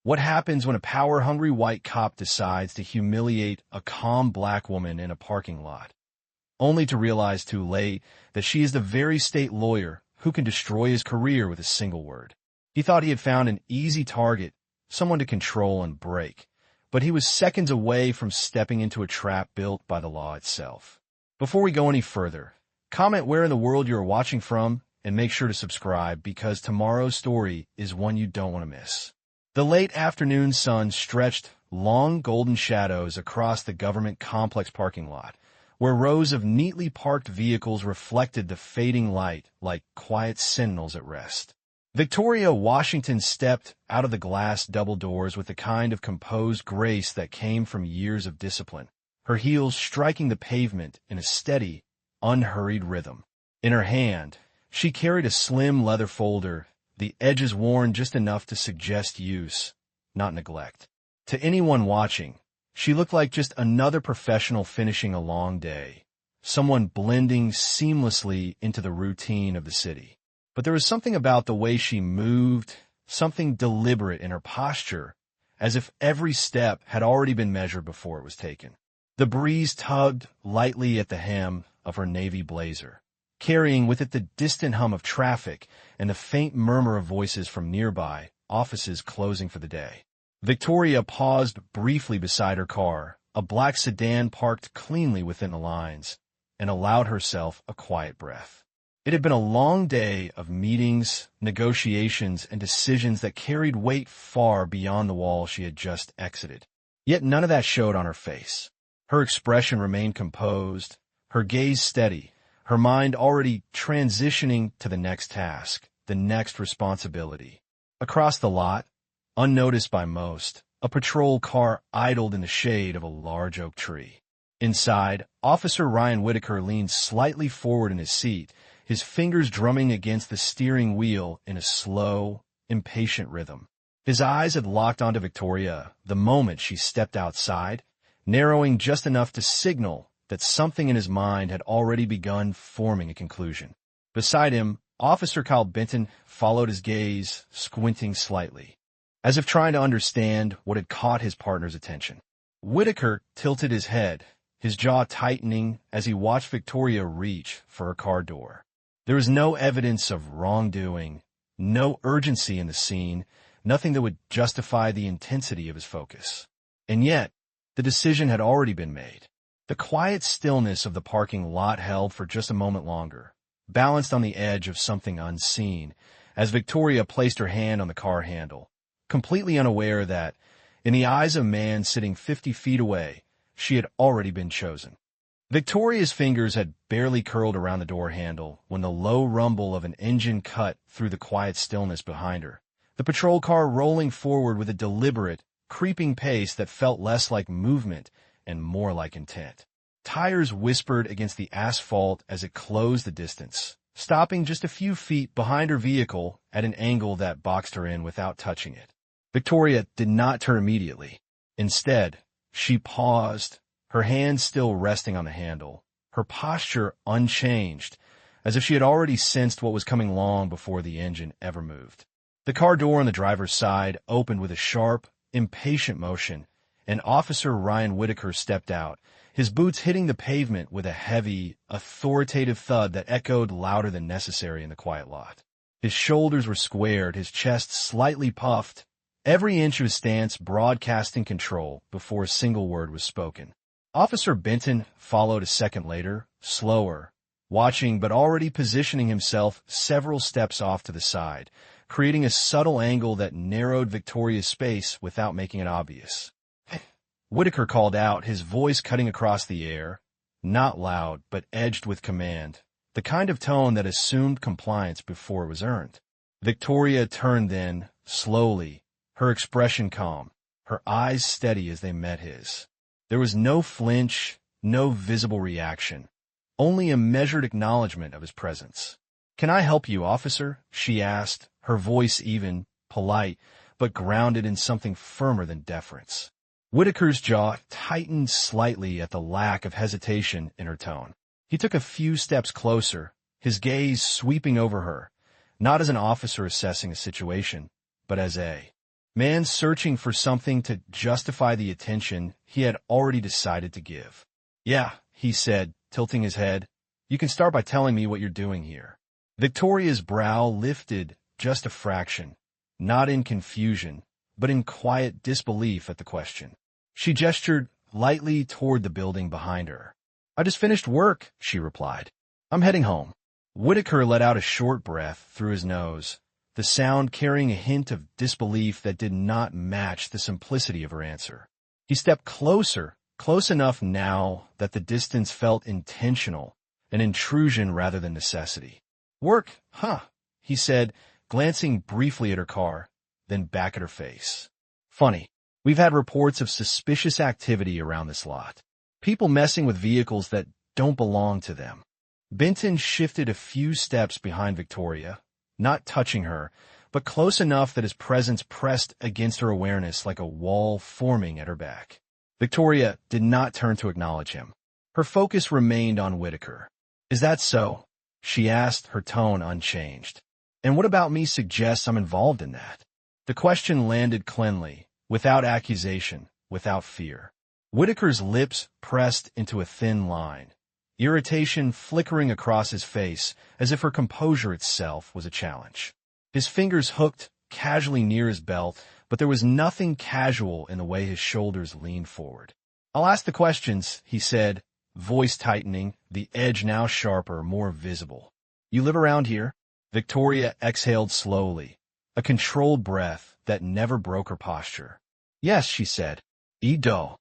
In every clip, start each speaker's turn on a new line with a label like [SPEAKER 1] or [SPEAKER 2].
[SPEAKER 1] What happens when a power-hungry white cop decides to humiliate a calm black woman in a parking lot, only to realize too late that she is the very state lawyer who can destroy his career with a single word? He thought he had found an easy target, someone to control and break, but he was seconds away from stepping into a trap built by the law itself. Before we go any further, comment where in the world you are watching from, and make sure to subscribe because tomorrow's story is one you don't want to miss. The late afternoon sun stretched long golden shadows across the government complex parking lot, where rows of neatly parked vehicles reflected the fading light like quiet sentinels at rest. Victoria Washington stepped out of the glass double doors with the kind of composed grace that came from years of discipline, her heels striking the pavement in a steady, unhurried rhythm. In her hand, she carried a slim leather folder, the edges worn just enough to suggest use, not neglect. To anyone watching, she looked like just another professional finishing a long day, someone blending seamlessly into the routine of the city. But there was something about the way she moved, something deliberate in her posture, as if every step had already been measured before it was taken. The breeze tugged lightly at the hem of her navy blazer, carrying with it the distant hum of traffic and the faint murmur of voices from nearby offices closing for the day. Victoria paused briefly beside her car, a black sedan parked cleanly within the lines, and allowed herself a quiet breath. It had been a long day of meetings, negotiations, and decisions that carried weight far beyond the wall she had just exited. Yet none of that showed on her face. Her expression remained composed, her gaze steady, her mind already transitioning to the next task, the next responsibility. Across the lot, unnoticed by most, a patrol car idled in the shade of a large oak tree. Inside, Officer Ryan Whitaker leaned slightly forward in his seat, his fingers drumming against the steering wheel in a slow, impatient rhythm. His eyes had locked onto Victoria the moment she stepped outside, narrowing just enough to signal that something in his mind had already begun forming a conclusion. Beside him, Officer Kyle Benton followed his gaze, squinting slightly, as if trying to understand what had caught his partner's attention. Whitaker tilted his head, his jaw tightening as he watched Victoria reach for her car door. There was no evidence of wrongdoing, no urgency in the scene, nothing that would justify the intensity of his focus. And yet, the decision had already been made. The quiet stillness of the parking lot held for just a moment longer, balanced on the edge of something unseen, as Victoria placed her hand on the car handle, completely unaware that, in the eyes of a man sitting 50 feet away, she had already been chosen. Victoria's fingers had barely curled around the door handle when the low rumble of an engine cut through the quiet stillness behind her, the patrol car rolling forward with a deliberate, creeping pace that felt less like movement and more like intent. Tires whispered against the asphalt as it closed the distance, stopping just a few feet behind her vehicle at an angle that boxed her in without touching it. Victoria did not turn immediately. Instead, she paused, her hands still resting on the handle, her posture unchanged, as if she had already sensed what was coming long before the engine ever moved. The car door on the driver's side opened with a sharp, impatient motion, and Officer Ryan Whitaker stepped out, his boots hitting the pavement with a heavy, authoritative thud that echoed louder than necessary in the quiet lot. His shoulders were squared, his chest slightly puffed, every inch of his stance broadcasting control before a single word was spoken. Officer Benton followed a second later, slower, watching but already positioning himself several steps off to the side, creating a subtle angle that narrowed Victoria's space without making it obvious. Whitaker called out, his voice cutting across the air, not loud but edged with command, the kind of tone that assumed compliance before it was earned. Victoria turned then, slowly, her expression calm, her eyes steady as they met his. There was no flinch, no visible reaction, only a measured acknowledgement of his presence. "Can I help you, officer?" she asked, her voice even, polite, but grounded in something firmer than deference. Whitaker's jaw tightened slightly at the lack of hesitation in her tone. He took a few steps closer, his gaze sweeping over her, not as an officer assessing a situation, but as a man searching for something to justify the attention he had already decided to give. Yeah, he said, tilting his head. You can start by telling me what you're doing here. Victoria's brow lifted just a fraction, not in confusion, but in quiet disbelief at the question. She gestured lightly toward the building behind her. I just finished work, she replied. I'm heading home. Whitaker let out a short breath through his nose, the sound carrying a hint of disbelief that did not match the simplicity of her answer. He stepped closer, close enough now that the distance felt intentional, an intrusion rather than necessity. Work, huh? He said, glancing briefly at her car, then back at her face. Funny. We've had reports of suspicious activity around this lot. People messing with vehicles that don't belong to them. Benton shifted a few steps behind Victoria, not touching her, but close enough that his presence pressed against her awareness like a wall forming at her back. Victoria did not turn to acknowledge him. Her focus remained on Whitaker. Is that so? She asked, her tone unchanged. And what about me suggests I'm involved in that? The question landed cleanly, without accusation, without fear. Whitaker's lips pressed into a thin line, irritation flickering across his face as if her composure itself was a challenge. His fingers hooked casually near his belt, but there was nothing casual in the way his shoulders leaned forward. I'll ask the questions, he said, voice tightening, the edge now sharper, more visible. You live around here? Victoria exhaled slowly, a controlled breath that never broke her posture. Yes, she said. Edo.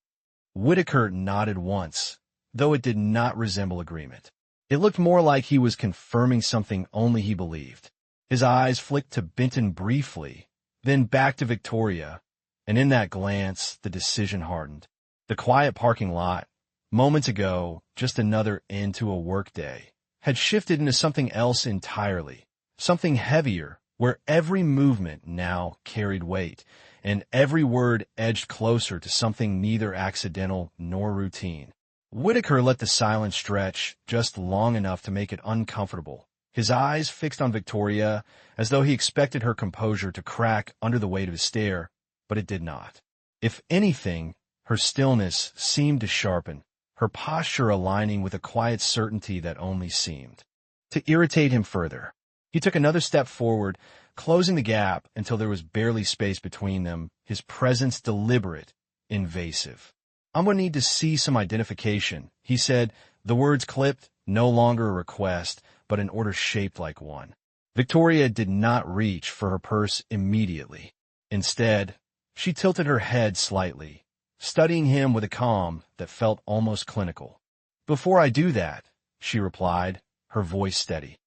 [SPEAKER 1] Whitaker nodded once, though it did not resemble agreement. It looked more like he was confirming something only he believed. His eyes flicked to Benton briefly, then back to Victoria, and in that glance the decision hardened. The quiet parking lot, moments ago just another end to a workday, had shifted into something else entirely, something heavier, where every movement now carried weight, and every word edged closer to something neither accidental nor routine. Whitaker let the silence stretch just long enough to make it uncomfortable, his eyes fixed on Victoria as though he expected her composure to crack under the weight of his stare, but it did not. If anything, her stillness seemed to sharpen, her posture aligning with a quiet certainty that only seemed to irritate him further. He took another step forward, closing the gap until there was barely space between them, his presence deliberate, invasive. I'm going to need to see some identification, he said, the words clipped, no longer a request, but an order shaped like one. Victoria did not reach for her purse immediately. Instead, she tilted her head slightly, studying him with a calm that felt almost clinical. Before I do that, she replied, her voice steady,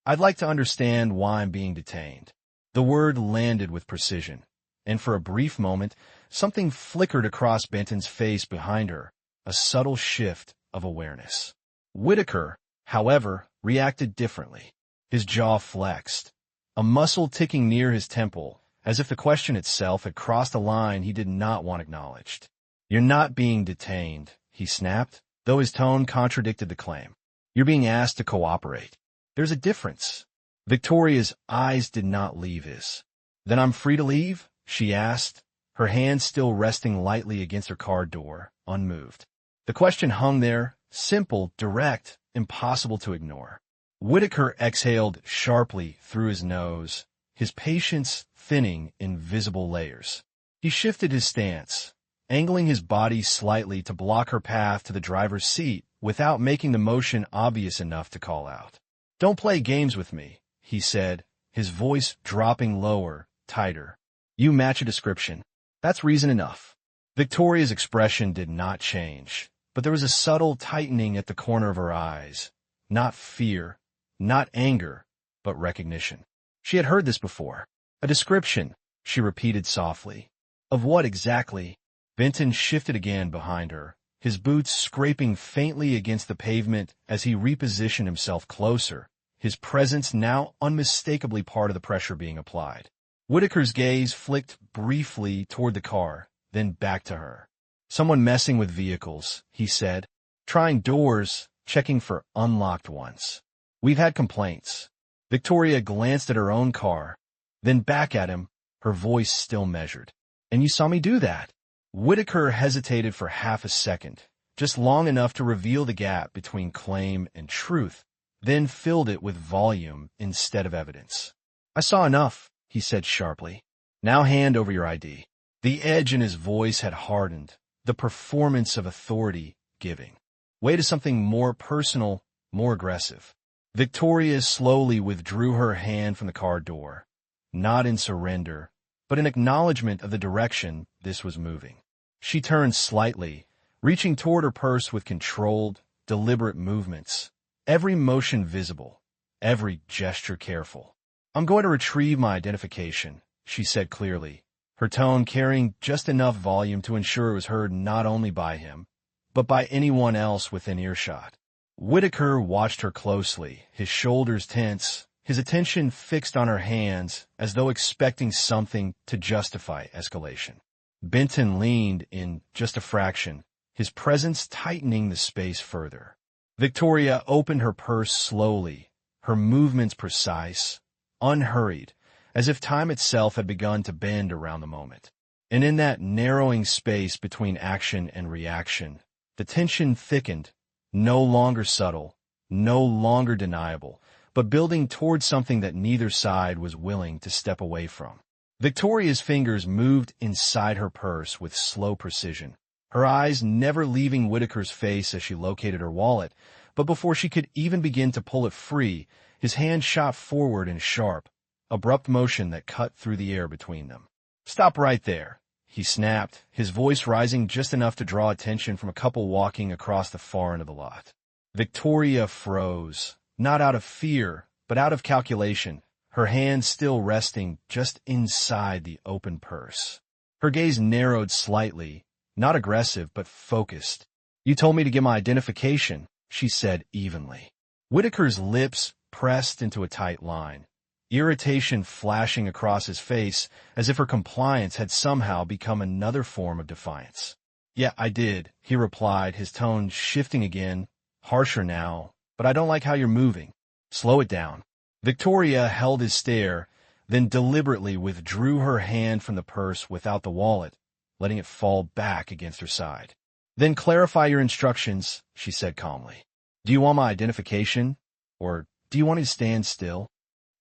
[SPEAKER 1] I'd like to understand why I'm being detained. The word landed with precision, and for a brief moment, something flickered across Benton's face behind her, a subtle shift of awareness. Whitaker, however, reacted differently. His jaw flexed, a muscle ticking near his temple, as if the question itself had crossed a line he did not want acknowledged. You're not being detained, he snapped, though his tone contradicted the claim. You're being asked to cooperate. There's a difference. Victoria's eyes did not leave his. Then I'm free to leave? She asked, her hand still resting lightly against her car door, unmoved. The question hung there, simple, direct, impossible to ignore. Whitaker exhaled sharply through his nose, his patience thinning in visible layers. He shifted his stance, angling his body slightly to block her path to the driver's seat without making the motion obvious enough to call out. Don't play games with me, he said, his voice dropping lower, tighter. You match a description. That's reason enough. Victoria's expression did not change, but there was a subtle tightening at the corner of her eyes. Not fear, not anger, but recognition. She had heard this before. A description, she repeated softly. Of what exactly? Benton shifted again behind her, his boots scraping faintly against the pavement as he repositioned himself closer, his presence now unmistakably part of the pressure being applied. Whitaker's gaze flicked briefly toward the car, then back to her. Someone messing with vehicles, he said, trying doors, checking for unlocked ones. We've had complaints. Victoria glanced at her own car, then back at him, her voice still measured. And you saw me do that? Whitaker hesitated for half a second, just long enough to reveal the gap between claim and truth, then filled it with volume instead of evidence. I saw enough, he said sharply. Now hand over your ID. The edge in his voice had hardened, the performance of authority giving way to something more personal, more aggressive. Victoria slowly withdrew her hand from the car door, not in surrender, but in acknowledgement of the direction this was moving. She turned slightly, reaching toward her purse with controlled, deliberate movements, every motion visible, every gesture careful. I'm going to retrieve my identification, she said clearly, her tone carrying just enough volume to ensure it was heard not only by him, but by anyone else within earshot. Whitaker watched her closely, his shoulders tense, his attention fixed on her hands as though expecting something to justify escalation. Benton leaned in just a fraction, his presence tightening the space further. Victoria opened her purse slowly, her movements precise, unhurried, as if time itself had begun to bend around the moment. And in that narrowing space between action and reaction, the tension thickened, no longer subtle, no longer deniable, but building towards something that neither side was willing to step away from. Victoria's fingers moved inside her purse with slow precision, her eyes never leaving Whitaker's face as she located her wallet, but before she could even begin to pull it free, his hand shot forward in a sharp, abrupt motion that cut through the air between them. "Stop right there," he snapped, his voice rising just enough to draw attention from a couple walking across the far end of the lot. Victoria froze, not out of fear, but out of calculation, her hand still resting just inside the open purse. Her gaze narrowed slightly, not aggressive but focused. "You told me to get my identification," she said evenly. Whitaker's lips pressed into a tight line, irritation flashing across his face as if her compliance had somehow become another form of defiance. "Yeah, I did," he replied, his tone shifting again, harsher now, "but I don't like how you're moving. Slow it down." Victoria held his stare, then deliberately withdrew her hand from the purse without the wallet, letting it fall back against her side. "Then clarify your instructions," she said calmly. "Do you want my identification, or do you want me to stand still?"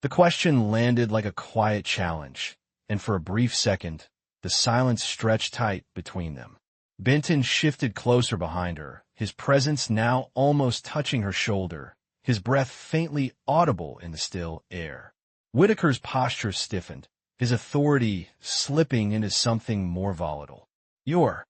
[SPEAKER 1] The question landed like a quiet challenge, and for a brief second, the silence stretched tight between them. Benton shifted closer behind her, his presence now almost touching her shoulder, his breath faintly audible in the still air. Whitaker's posture stiffened, his authority slipping into something more volatile. "You're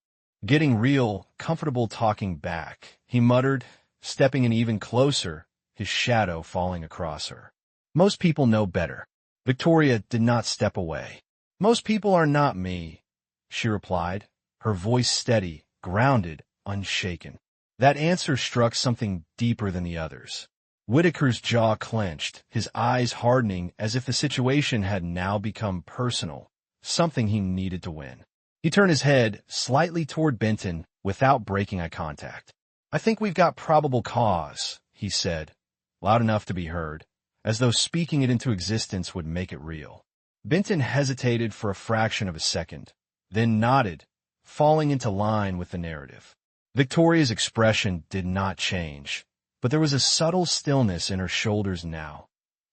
[SPEAKER 1] getting real comfortable talking back," he muttered, stepping in even closer, his shadow falling across her. "Most people know better." Victoria did not step away. "Most people are not me," she replied, her voice steady, grounded, unshaken. That answer struck something deeper than the others. Whitaker's jaw clenched, his eyes hardening as if the situation had now become personal, something he needed to win. He turned his head slightly toward Benton without breaking eye contact. "I think we've got probable cause," he said, loud enough to be heard, as though speaking it into existence would make it real. Benton hesitated for a fraction of a second, then nodded, falling into line with the narrative. Victoria's expression did not change, but there was a subtle stillness in her shoulders now,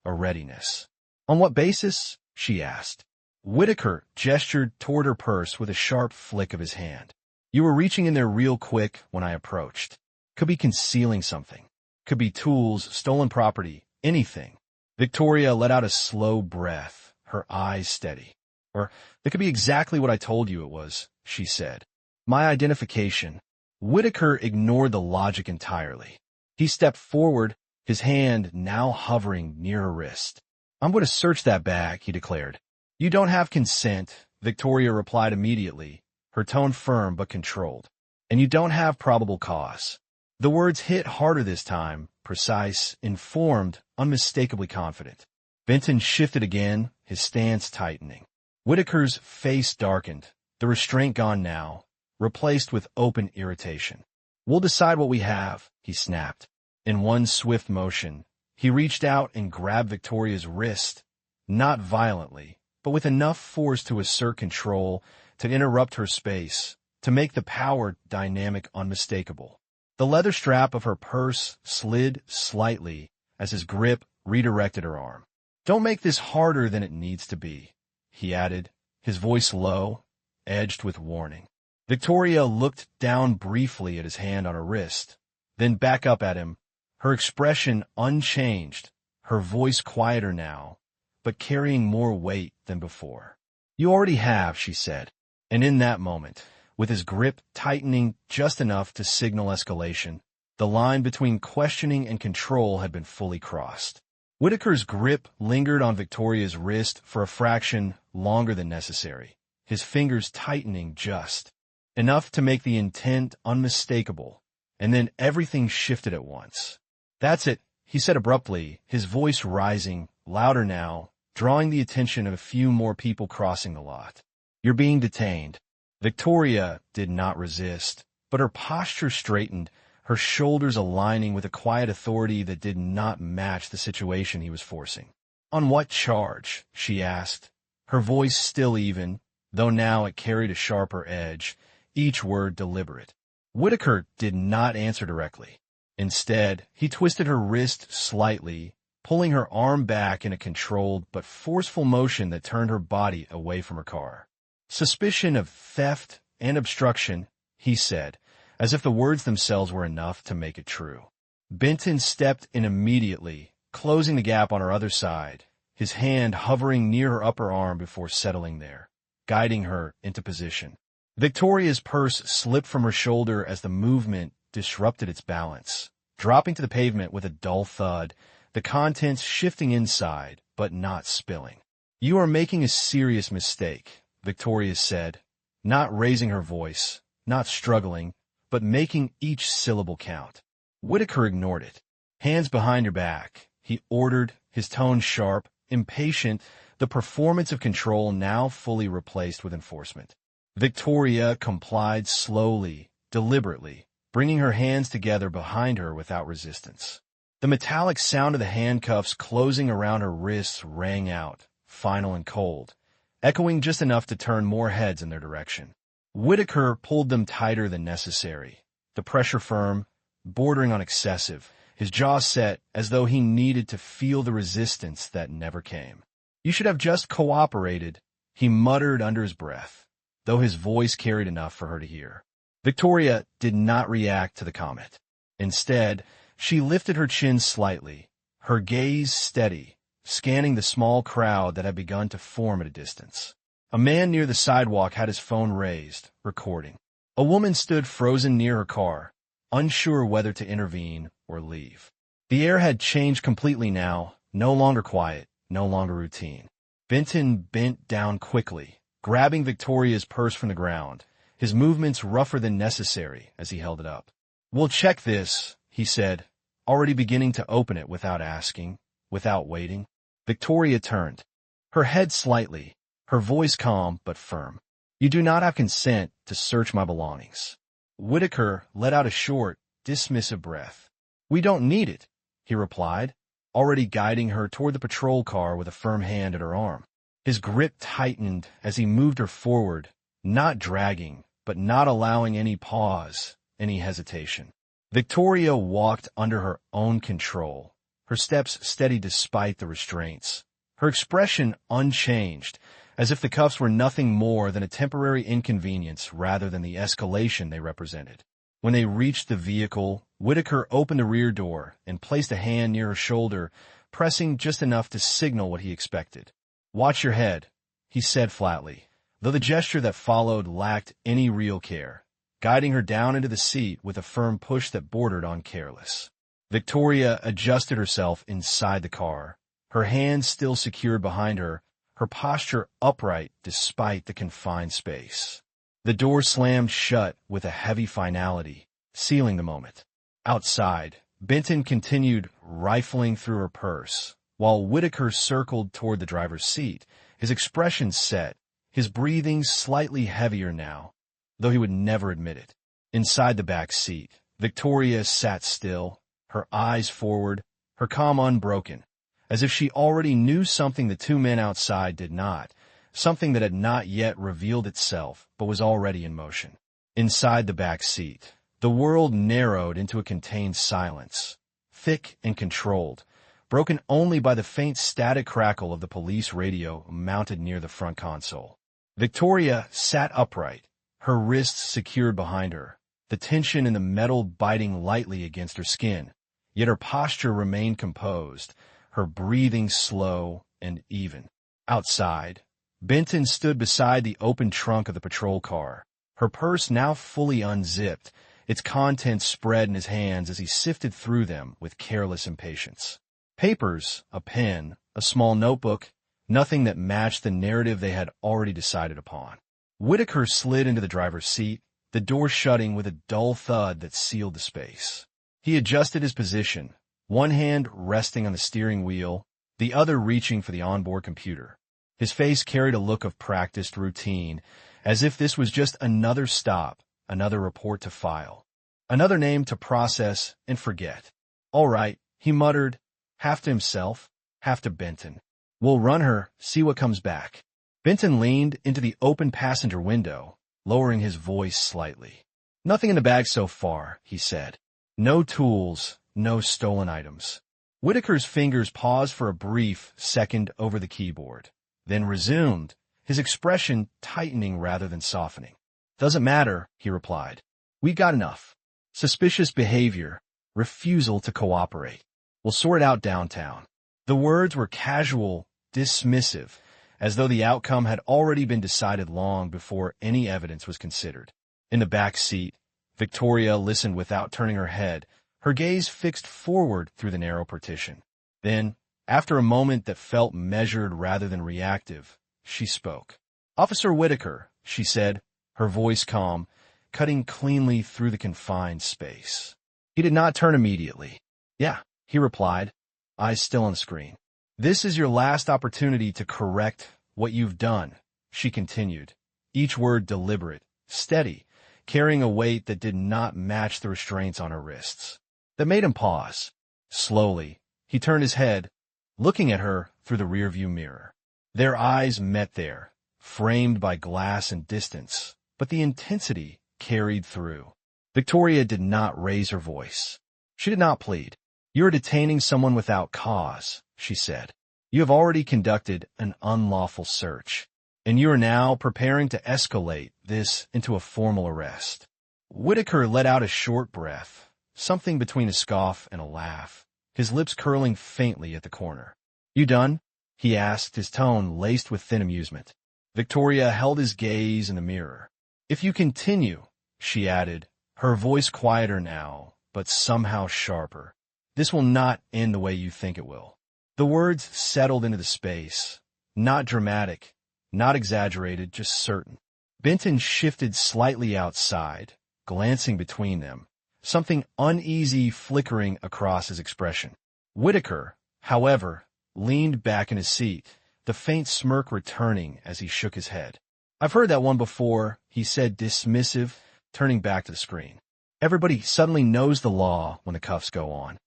[SPEAKER 1] a readiness. "On what basis?" she asked. Whitaker gestured toward her purse with a sharp flick of his hand. "You were reaching in there real quick when I approached. Could be concealing something. Could be tools, stolen property, anything." Victoria let out a slow breath, her eyes steady. "Or it could be exactly what I told you it was," she said. "My identification." Whitaker ignored the logic entirely. He stepped forward, his hand now hovering near her wrist. "I'm going to search that bag," he declared. "You don't have consent," Victoria replied immediately, her tone firm but controlled. "And you don't have probable cause." The words hit harder this time, precise, informed, unmistakably confident. Benton shifted again, his stance tightening. Whitaker's face darkened, the restraint gone now, replaced with open irritation. "We'll decide what we have," he snapped. In one swift motion, he reached out and grabbed Victoria's wrist, not violently, but with enough force to assert control, to interrupt her space, to make the power dynamic unmistakable. The leather strap of her purse slid slightly as his grip redirected her arm. "Don't make this harder than it needs to be," he added, his voice low, edged with warning. Victoria looked down briefly at his hand on her wrist, then back up at him, her expression unchanged, her voice quieter now, but carrying more weight than before. "You already have," she said, and in that moment, with his grip tightening just enough to signal escalation, the line between questioning and control had been fully crossed. Whitaker's grip lingered on Victoria's wrist for a fraction longer than necessary, his fingers tightening just enough to make the intent unmistakable, and then everything shifted at once. "That's it," he said abruptly, his voice rising, louder now, drawing the attention of a few more people crossing the lot. "You're being detained." Victoria did not resist, but her posture straightened, her shoulders aligning with a quiet authority that did not match the situation he was forcing. "On what charge?" she asked, her voice still even, though now it carried a sharper edge, each word deliberate. Whitaker did not answer directly. Instead, he twisted her wrist slightly, pulling her arm back in a controlled but forceful motion that turned her body away from her car. "Suspicion of theft and obstruction," he said, as if the words themselves were enough to make it true. Benton stepped in immediately, closing the gap on her other side, his hand hovering near her upper arm before settling there, guiding her into position. Victoria's purse slipped from her shoulder as the movement disrupted its balance, dropping to the pavement with a dull thud, the contents shifting inside, but not spilling. "You are making a serious mistake," Victoria said, not raising her voice, not struggling, but making each syllable count. Whitaker ignored it. "Hands behind your back," he ordered, his tone sharp, impatient, the performance of control now fully replaced with enforcement. Victoria complied slowly, deliberately, bringing her hands together behind her without resistance. The metallic sound of the handcuffs closing around her wrists rang out, final and cold, echoing just enough to turn more heads in their direction. Whitaker pulled them tighter than necessary, the pressure firm, bordering on excessive, his jaw set as though he needed to feel the resistance that never came. "You should have just cooperated," he muttered under his breath, though his voice carried enough for her to hear. Victoria did not react to the comment. Instead, she lifted her chin slightly, her gaze steady, scanning the small crowd that had begun to form at a distance. A man near the sidewalk had his phone raised, recording. A woman stood frozen near her car, unsure whether to intervene or leave. The air had changed completely now, no longer quiet, no longer routine. Benton bent down quickly, grabbing Victoria's purse from the ground, his movements rougher than necessary as he held it up. "We'll check this," he said, already beginning to open it without asking, without waiting. Victoria turned, her head slightly, her voice calm but firm. "You do not have consent to search my belongings." Whitaker let out a short, dismissive breath. "We don't need it," he replied, already guiding her toward the patrol car with a firm hand at her arm. His grip tightened as he moved her forward, not dragging, but not allowing any pause, any hesitation. Victoria walked under her own control, her steps steady despite the restraints, her expression unchanged, as if the cuffs were nothing more than a temporary inconvenience rather than the escalation they represented. When they reached the vehicle, Whitaker opened the rear door and placed a hand near her shoulder, pressing just enough to signal what he expected. "Watch your head," he said flatly, though the gesture that followed lacked any real care, guiding her down into the seat with a firm push that bordered on careless. Victoria adjusted herself inside the car, her hands still secured behind her, her posture upright despite the confined space. The door slammed shut with a heavy finality, sealing the moment. Outside, Benton continued rifling through her purse, while Whitaker circled toward the driver's seat, his expression set, his breathing slightly heavier now, though he would never admit it. Inside the back seat, Victoria sat still, her eyes forward, her calm unbroken, as if she already knew something the two men outside did not, something that had not yet revealed itself but was already in motion. Inside the back seat, the world narrowed into a contained silence, thick and controlled, broken only by the faint static crackle of the police radio mounted near the front console. Victoria sat upright, her wrists secured behind her, the tension in the metal biting lightly against her skin, yet her posture remained composed, her breathing slow and even. Outside, Benton stood beside the open trunk of the patrol car, her purse now fully unzipped, its contents spread in his hands as he sifted through them with careless impatience. Papers, a pen, a small notebook, nothing that matched the narrative they had already decided upon. Whitaker slid into the driver's seat, the door shutting with a dull thud that sealed the space. He adjusted his position, one hand resting on the steering wheel, the other reaching for the onboard computer. His face carried a look of practiced routine, as if this was just another stop, another report to file, another name to process and forget. "All right," he muttered, half to himself, half to Benton. "We'll run her, see what comes back." Benton leaned into the open passenger window, lowering his voice slightly. "Nothing in the bag so far," he said. "No tools, no stolen items." Whitaker's fingers paused for a brief second over the keyboard, then resumed, his expression tightening rather than softening. "Doesn't matter," he replied. "We got enough. Suspicious behavior, refusal to cooperate. We'll sort it out downtown." The words were casual, dismissive, as though the outcome had already been decided long before any evidence was considered. In the back seat, Victoria listened without turning her head, her gaze fixed forward through the narrow partition. Then, after a moment that felt measured rather than reactive, she spoke. "Officer Whitaker," she said, her voice calm, cutting cleanly through the confined space. He did not turn immediately. "Yeah," he replied, eyes still on the screen. "This is your last opportunity to correct what you've done," she continued, each word deliberate, steady, carrying a weight that did not match the restraints on her wrists. That made him pause. Slowly, he turned his head, looking at her through the rearview mirror. Their eyes met there, framed by glass and distance, but the intensity carried through. Victoria did not raise her voice. She did not plead. "You are detaining someone without cause," she said. "You have already conducted an unlawful search, and you are now preparing to escalate this into a formal arrest." Whitaker let out a short breath, something between a scoff and a laugh, his lips curling faintly at the corner. "You done?" he asked, his tone laced with thin amusement. Victoria held his gaze in the mirror. "If you continue," she added, her voice quieter now, but somehow sharper, "this will not end the way you think it will." The words settled into the space, not dramatic, not exaggerated, just certain. Benton shifted slightly outside, glancing between them, something uneasy flickering across his expression. Whitaker, however, leaned back in his seat, the faint smirk returning as he shook his head. "I've heard that one before," he said, dismissive, turning back to the screen. "Everybody suddenly knows the law when the cuffs go on."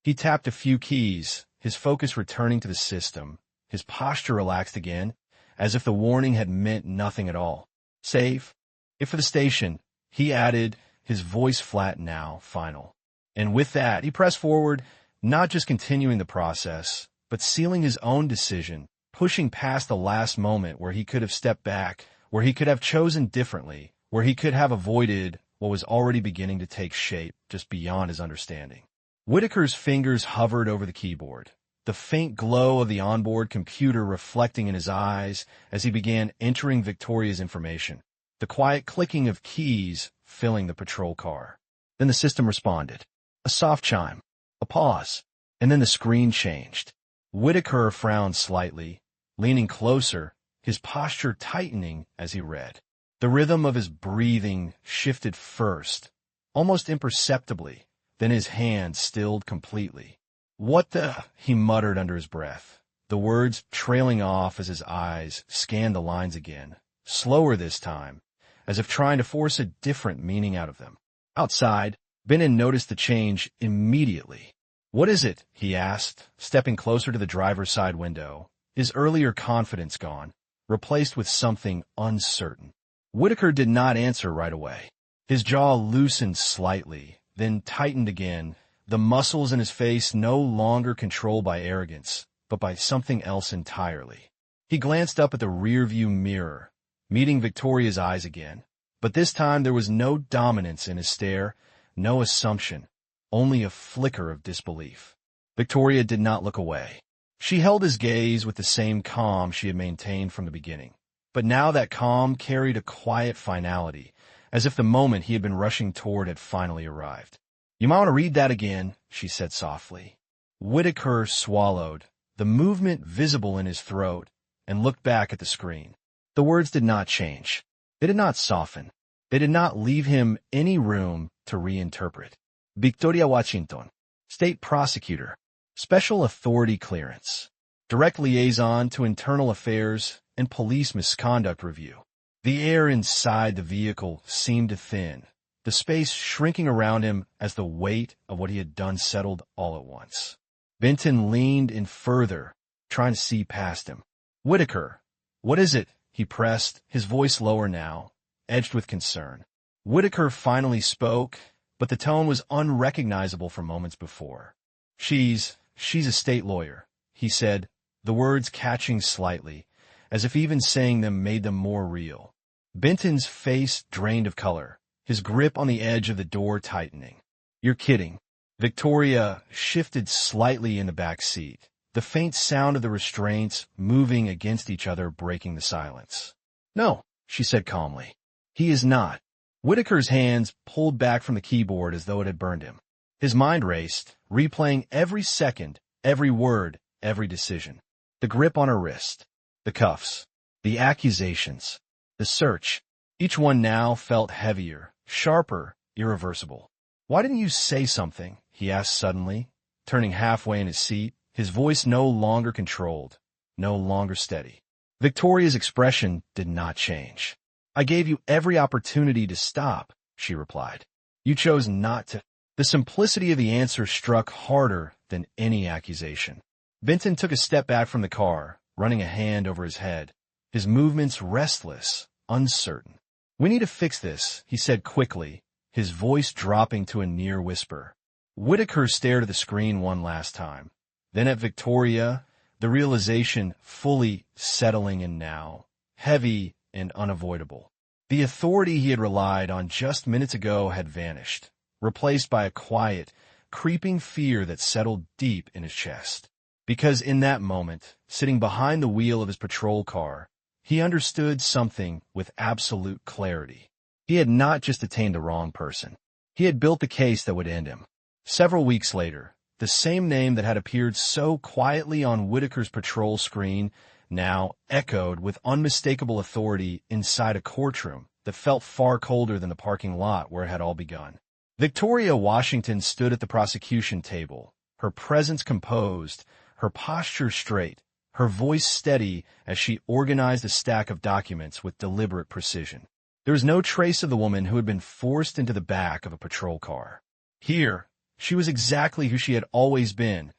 [SPEAKER 1] He tapped a few keys, his focus returning to the system, his posture relaxed again, as if the warning had meant nothing at all. "Save it for the station," he added, his voice flat now, final. And with that, he pressed forward, not just continuing the process, but sealing his own decision, pushing past the last moment where he could have stepped back, where he could have chosen differently, where he could have avoided what was already beginning to take shape just beyond his understanding. Whitaker's fingers hovered over the keyboard, the faint glow of the onboard computer reflecting in his eyes as he began entering Victoria's information, the quiet clicking of keys filling the patrol car. Then the system responded. A soft chime, a pause, and then the screen changed. Whitaker frowned slightly, leaning closer, his posture tightening as he read. The rhythm of his breathing shifted first, almost imperceptibly, then his hand stilled completely. "What the?" he muttered under his breath, the words trailing off as his eyes scanned the lines again, slower this time, as if trying to force a different meaning out of them. Outside, Benton noticed the change immediately. "What is it?" he asked, stepping closer to the driver's side window, his earlier confidence gone. replaced with something uncertain. Whitaker did not answer right away. His jaw loosened slightly, then tightened again, the muscles in his face no longer controlled by arrogance, but by something else entirely. He glanced up at the rearview mirror, meeting Victoria's eyes again. But this time there was no dominance in his stare, no assumption, only a flicker of disbelief. Victoria did not look away. She held his gaze with the same calm she had maintained from the beginning. But now that calm carried a quiet finality, as if the moment he had been rushing toward had finally arrived. "You might want to read that again," she said softly. Whitaker swallowed, the movement visible in his throat, and looked back at the screen. The words did not change. They did not soften. They did not leave him any room to reinterpret. Victoria Washington, State Prosecutor, Special Authority Clearance, Direct Liaison to Internal Affairs and Police Misconduct Review. The air inside the vehicle seemed to thin, the space shrinking around him as the weight of what he had done settled all at once. Benton leaned in further, trying to see past him. "Whitaker, what is it?" he pressed, his voice lower now, edged with concern. Whitaker finally spoke, but the tone was unrecognizable from moments before. She's a state lawyer," he said, the words catching slightly, as if even saying them made them more real. Benton's face drained of color, his grip on the edge of the door tightening. "You're kidding." Victoria shifted slightly in the back seat, the faint sound of the restraints moving against each other breaking the silence. "No," she said calmly. "He is not." Whitaker's hands pulled back from the keyboard as though it had burned him. His mind raced, replaying every second, every word, every decision. The grip on her wrist, the cuffs, the accusations, the search. Each one now felt heavier, sharper, irreversible. "Why didn't you say something?" he asked suddenly, turning halfway in his seat, his voice no longer controlled, no longer steady. Victoria's expression did not change. "I gave you every opportunity to stop," she replied. "You chose not to." The simplicity of the answer struck harder than any accusation. Benton took a step back from the car, running a hand over his head, his movements restless, uncertain. "We need to fix this," he said quickly, his voice dropping to a near whisper. Whitaker stared at the screen one last time, then at Victoria, the realization fully settling in now, heavy and unavoidable. The authority he had relied on just minutes ago had vanished, replaced by a quiet, creeping fear that settled deep in his chest. Because in that moment, sitting behind the wheel of his patrol car, he understood something with absolute clarity. He had not just detained the wrong person. He had built the case that would end him. Several weeks later, the same name that had appeared so quietly on Whitaker's patrol screen now echoed with unmistakable authority inside a courtroom that felt far colder than the parking lot where it had all begun. Victoria Washington stood at the prosecution table, her presence composed, her posture straight, her voice steady as she organized a stack of documents with deliberate precision. There was no trace of the woman who had been forced into the back of a patrol car. Here, she was exactly who she had always been,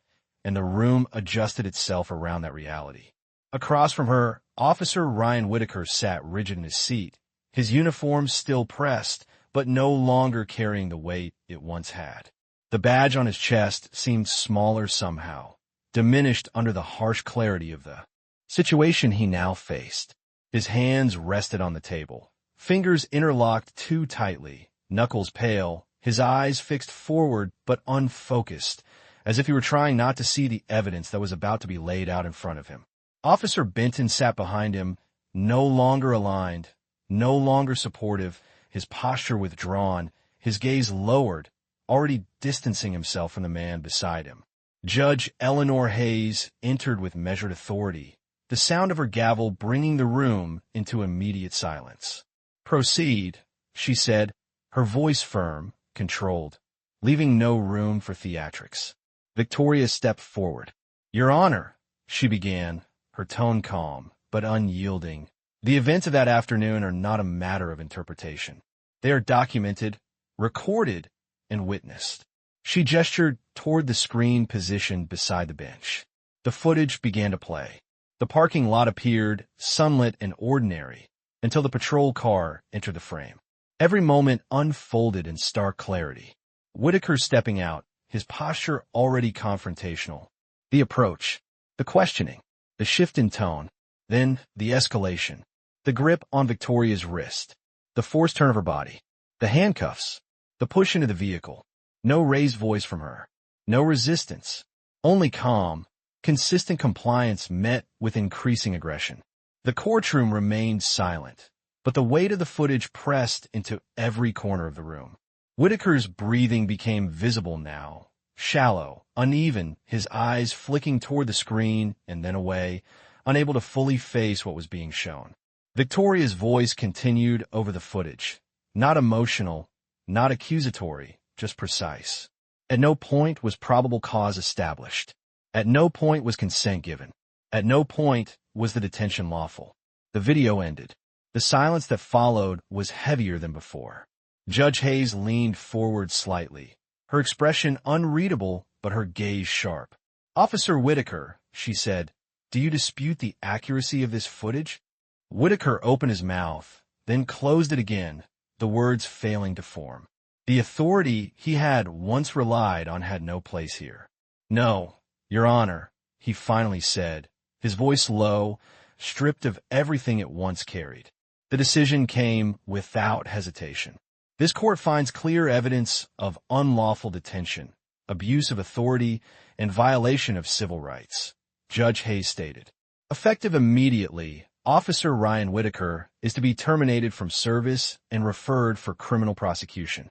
[SPEAKER 1] and the room adjusted itself around that reality. Across from her, Officer Ryan Whitaker sat rigid in his seat, his uniform still pressed, but no longer carrying the weight it once had. The badge on his chest seemed smaller somehow, diminished under the harsh clarity of the situation he now faced. His hands rested on the table, fingers interlocked too tightly, knuckles pale, his eyes fixed forward but unfocused, as if he were trying not to see the evidence that was about to be laid out in front of him. Officer Benton sat behind him, no longer aligned, no longer supportive, his posture withdrawn, his gaze lowered, already distancing himself from the man beside him. Judge Eleanor Hayes entered with measured authority, the sound of her gavel bringing the room into immediate silence. "Proceed," she said, her voice firm, controlled, leaving no room for theatrics. Victoria stepped forward. "Your Honor," she began, her tone calm, but unyielding. "The events of that afternoon are not a matter of interpretation. They are documented, recorded, and witnessed." She gestured toward the screen positioned beside the bench. The footage began to play. The parking lot appeared sunlit and ordinary until the patrol car entered the frame. Every moment unfolded in stark clarity. Whitaker stepping out, his posture already confrontational. The approach, the questioning, the shift in tone, then the escalation. The grip on Victoria's wrist, the forced turn of her body, the handcuffs, the push into the vehicle. No raised voice from her. No resistance. Only calm, consistent compliance met with increasing aggression. The courtroom remained silent, but the weight of the footage pressed into every corner of the room. Whitaker's breathing became visible now, shallow, uneven, his eyes flicking toward the screen and then away, unable to fully face what was being shown. Victoria's voice continued over the footage, not emotional, not accusatory, just precise. At no point was probable cause established. At no point was consent given. At no point was the detention lawful. The video ended. The silence that followed was heavier than before. Judge Hayes leaned forward slightly, her expression unreadable but her gaze sharp. "Officer Whitaker," she said, "do you dispute the accuracy of this footage?" Whitaker opened his mouth, then closed it again, the words failing to form. The authority he had once relied on had no place here. "No, Your Honor," he finally said, his voice low, stripped of everything it once carried. The decision came without hesitation. This court finds clear evidence of unlawful detention, abuse of authority, and violation of civil rights, Judge Hayes stated. Effective immediately, Officer Ryan Whitaker is to be terminated from service and referred for criminal prosecution.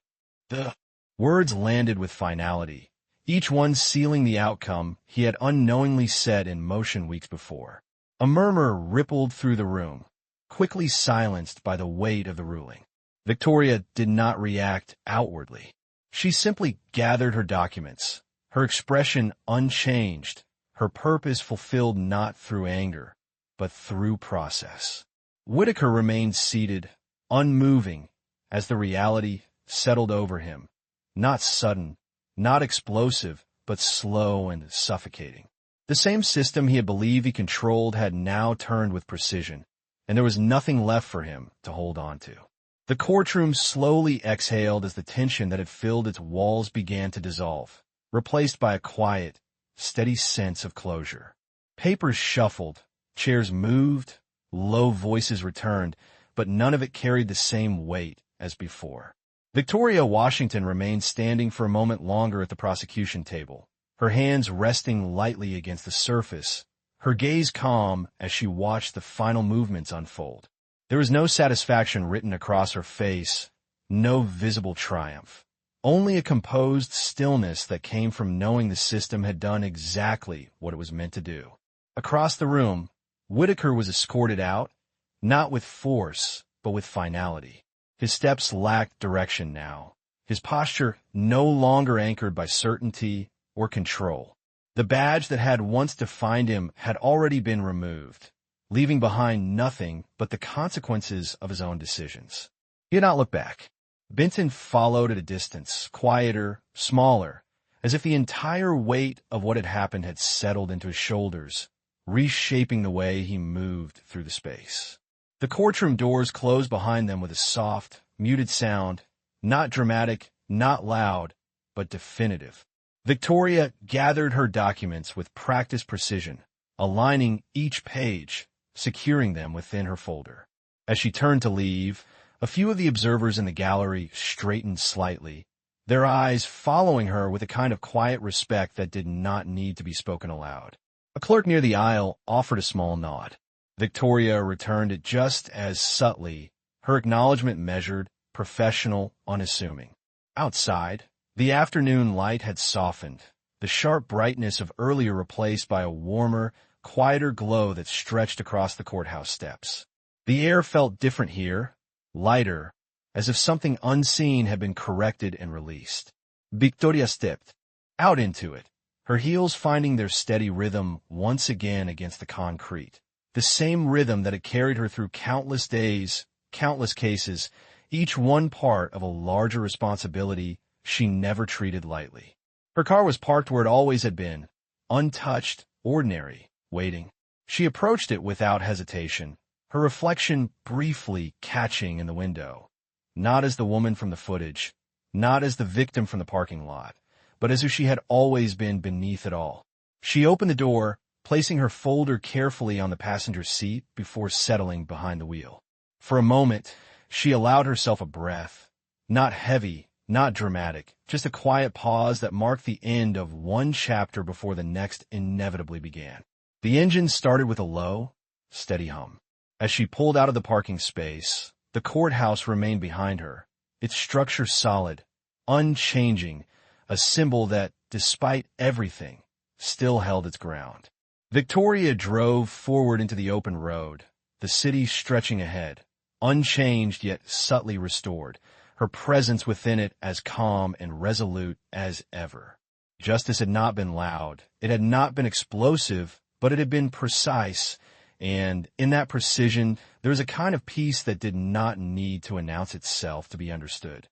[SPEAKER 1] The words landed with finality, each one sealing the outcome he had unknowingly set in motion weeks before. A murmur rippled through the room, quickly silenced by the weight of the ruling. Victoria did not react outwardly. She simply gathered her documents, her expression unchanged, her purpose fulfilled not through anger, but through process. Whitaker remained seated, unmoving, as the reality settled over him, not sudden, not explosive, but slow and suffocating. The same system he had believed he controlled had now turned with precision, and there was nothing left for him to hold on to. The courtroom slowly exhaled as the tension that had filled its walls began to dissolve, replaced by a quiet, steady sense of closure. Papers shuffled, chairs moved, low voices returned, but none of it carried the same weight as before. Victoria Washington remained standing for a moment longer at the prosecution table, her hands resting lightly against the surface, her gaze calm as she watched the final movements unfold. There was no satisfaction written across her face, no visible triumph, only a composed stillness that came from knowing the system had done exactly what it was meant to do. Across the room, Whitaker was escorted out, not with force, but with finality. His steps lacked direction now, his posture no longer anchored by certainty or control. The badge that had once defined him had already been removed, leaving behind nothing but the consequences of his own decisions. He had not looked back. Benton followed at a distance, quieter, smaller, as if the entire weight of what had happened had settled into his shoulders, reshaping the way he moved through the space. The courtroom doors closed behind them with a soft, muted sound, not dramatic, not loud, but definitive. Victoria gathered her documents with practiced precision, aligning each page, securing them within her folder. As she turned to leave, a few of the observers in the gallery straightened slightly, their eyes following her with a kind of quiet respect that did not need to be spoken aloud. A clerk near the aisle offered a small nod. Victoria returned it just as subtly, her acknowledgement measured, professional, unassuming. Outside, the afternoon light had softened, the sharp brightness of earlier replaced by a warmer, quieter glow that stretched across the courthouse steps. The air felt different here, lighter, as if something unseen had been corrected and released. Victoria stepped out into it, her heels finding their steady rhythm once again against the concrete, the same rhythm that had carried her through countless days, countless cases, each one part of a larger responsibility she never treated lightly. Her car was parked where it always had been, untouched, ordinary, waiting. She approached it without hesitation, her reflection briefly catching in the window. Not as the woman from the footage, not as the victim from the parking lot, but as if she had always been beneath it all. She opened the door, placing her folder carefully on the passenger seat before settling behind the wheel. For a moment, she allowed herself a breath. Not heavy, not dramatic, just a quiet pause that marked the end of one chapter before the next inevitably began. The engine started with a low, steady hum. As she pulled out of the parking space, the courthouse remained behind her, its structure solid, unchanging, a symbol that, despite everything, still held its ground. Victoria drove forward into the open road, the city stretching ahead, unchanged yet subtly restored, her presence within it as calm and resolute as ever. Justice had not been loud, it had not been explosive, but it had been precise, and in that precision, there was a kind of peace that did not need to announce itself to be understood.